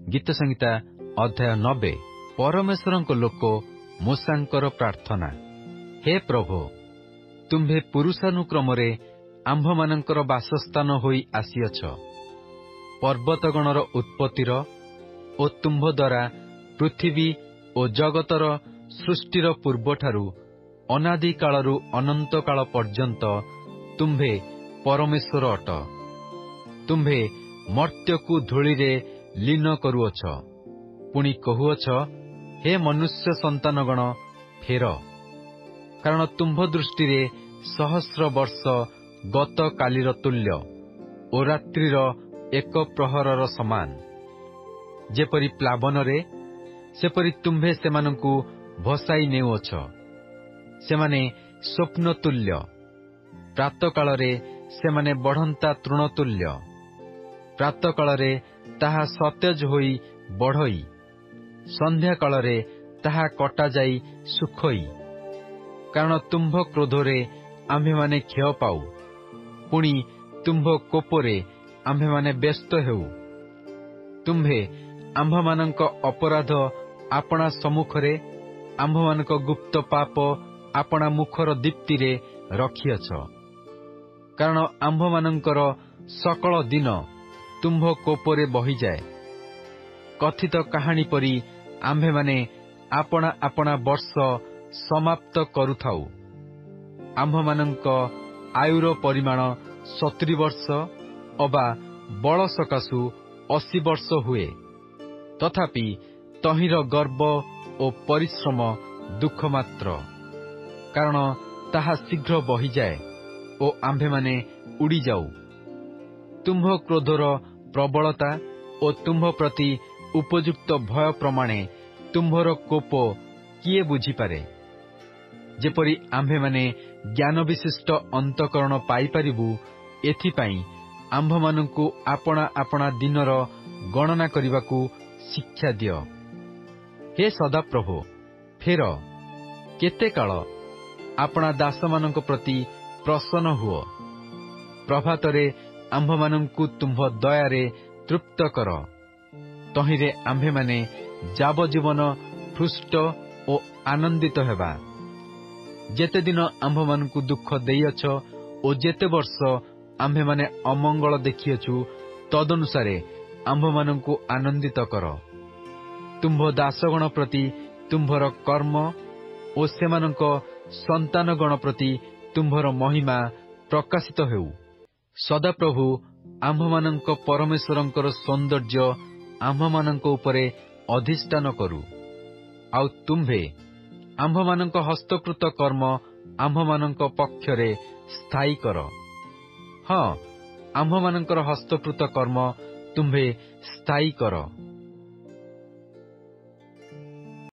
ଗୀତ ସଂହିତା ଅଧ୍ୟାୟ 90। ପରମେଶ୍ୱରଙ୍କ ଲୋକ ମୂଷାଙ୍କର ପ୍ରାର୍ଥନା। ହେ ପ୍ରଭୁ, ତୁମ୍ଭେ ପୁରୁଷାନୁକ୍ରମରେ ଆମ୍ଭମାନଙ୍କର ବାସସ୍ଥାନ ହୋଇ ଆସିଅଛ। ପର୍ବତଗଣର ଉତ୍ପତ୍ତିର ଓ ତୁମ୍ଭ ଦ୍ୱାରା ପୃଥିବୀ ଓ ଜଗତର ସୃଷ୍ଟିର ପୂର୍ବଠାରୁ ଅନାଦି କାଳରୁ ଅନନ୍ତ କାଳ ପର୍ଯ୍ୟନ୍ତ ତୁମ୍ଭେ ପରମେଶ୍ୱର ଅଟ। ତୁମ୍ଭେ ମର୍ତ୍ତ୍ୟକୁ ଧୂଳିରେ ଲୀନ କରୁଅଛ, ପୁଣି କହୁଅଛ, ହେ ମନୁଷ୍ୟ ସନ୍ତାନଗଣ, ଫେର। କାରଣ ତୁମ୍ଭ ଦୃଷ୍ଟିରେ ସହସ୍ର ବର୍ଷ ଗତକାଲିର ତୁଲ୍ୟ ଓ ରାତ୍ରିର ଏକ ପ୍ରହରର ସମାନ। ଯେପରି ପ୍ଲାବନରେ, ସେପରି ତୁମ୍ଭେ ସେମାନଙ୍କୁ ଭସାଇ ନେଉଅଛ। ସେମାନେ ସ୍ୱପ୍ନ ତୁଲ୍ୟ, ପ୍ରାତଃକାଳରେ ସେମାନେ ବଢ଼ନ୍ତା ତୃଣତୁଲ୍ୟ। ପ୍ରାତଃକାଳରେ ତାହା ସତେଜ ହୋଇ ବଢ଼ଇ, ସନ୍ଧ୍ୟାକାଳରେ ତାହା କଟାଯାଇ ଶୁଖଇ। କାରଣ ତୁମ୍ଭ କ୍ରୋଧରେ ଆମ୍ଭେମାନେ କ୍ଷୟ ପାଉ, ପୁଣି ତୁମ୍ଭ କୋପରେ ଆମ୍ଭେମାନେ ବ୍ୟସ୍ତ ହେଉ। ତୁମ୍ଭେ ଆମ୍ଭମାନଙ୍କ ଅପରାଧ ଆପଣା ସମ୍ମୁଖରେ, ଆମ୍ଭମାନଙ୍କ ଗୁପ୍ତ ପାପ ଆପଣା ମୁଖର ଦୀପ୍ତିରେ ରଖିଅଛ। କାରଣ ଆମ୍ଭମାନଙ୍କର ସକଳ ଦିନ ତୁମ୍ଭ କୋପରେ ବହିଯାଏ। କଥିତ କାହାଣୀ ପରି ଆମ୍ଭେମାନେ ଆପଣା ଆପଣା ବର୍ଷ ସମାପ୍ତ କରୁଥାଉ। ଆମ୍ଭମାନଙ୍କ ଆୟୁର ପରିମାଣ 70 ବର୍ଷ ଅବା ବଳ ସକାଶୁ 80 ବର୍ଷ ହୁଏ। ତଥାପି ତହିଁର ଗର୍ବ ଓ ପରିଶ୍ରମ ଦୁଃଖ ମାତ୍ର। କାରଣ ତାହା ଶୀଘ୍ର ବହିଯାଏ ଓ ଆମ୍ଭେମାନେ ଉଡ଼ିଯାଉ। ତୁମ୍ଭ କ୍ରୋଧର ପ୍ରବଳତା ଓ ତୁମ୍ଭ ପ୍ରତି ଉପଯୁକ୍ତ ଭୟ ପ୍ରମାଣେ ତୁମ୍ଭର କୋପ କିଏ ବୁଝିପାରେ? ଯେପରି ଆମ୍ଭେମାନେ ଜ୍ଞାନ ବିଶିଷ୍ଟ ଅନ୍ତଃକରଣ ପାଇପାରିବୁ, ଏଥିପାଇଁ ଆମ୍ଭମାନଙ୍କୁ ଆପଣା ଆପଣା ଦିନର ଗଣନା କରିବାକୁ ଶିକ୍ଷା ଦିଅ। ହେ ସଦାପ୍ରଭୁ, ଫେର। କେତେ କାଳ ଆପଣା ଦାସମାନଙ୍କ ପ୍ରତି ପ୍ରସନ୍ନ ହୁଅ। ପ୍ରଭାତରେ ଆମ୍ଭମାନଙ୍କୁ ତୁମ୍ଭ ଦୟାରେ ତୃପ୍ତ କର। ତହିଁରେ ଆମ୍ଭେମାନେ ଯାବଜୀବନ ହୃଷ୍ଟ ଓ ଆନନ୍ଦିତ ହେବା। ଯେତେ ଦିନ ଆମ୍ଭମାନଙ୍କୁ ଦୁଃଖ ଦେଇଅଛ ଓ ଯେତେ ବର୍ଷ ଆମ୍ଭେମାନେ ଅମଙ୍ଗଳ ଦେଖିଅଛୁ, ତଦନୁସାରେ ଆମ୍ଭମାନଙ୍କୁ ଆନନ୍ଦିତ କର। ତୁମ୍ଭ ଦାସଗଣ ପ୍ରତି ତୁମ୍ଭର କର୍ମ ଓ ସେମାନଙ୍କ ସନ୍ତାନଗଣ ପ୍ରତି ତୁମ୍ଭର ମହିମା ପ୍ରକାଶିତ ହେଉ। ସଦାପ୍ରଭୁ ଆମ୍ଭମାନଙ୍କ ପରମେଶ୍ୱରଙ୍କର ସୌନ୍ଦର୍ଯ୍ୟ ଆମ୍ଭମାନଙ୍କ ଉପରେ ଅଧିଷ୍ଠାନ କରୁ। ଆଉ ତୁମ୍ଭେ ଆମ୍ଭମାନଙ୍କ ହସ୍ତକୃତ କର୍ମ ଆମ୍ଭମାନଙ୍କ ପକ୍ଷରେ ସ୍ଥାୟୀ କର। ହଁ, ଆମ୍ଭମାନଙ୍କର ହସ୍ତକୃତ କର୍ମ ତୁମ୍ଭେ ସ୍ଥାୟୀ କର।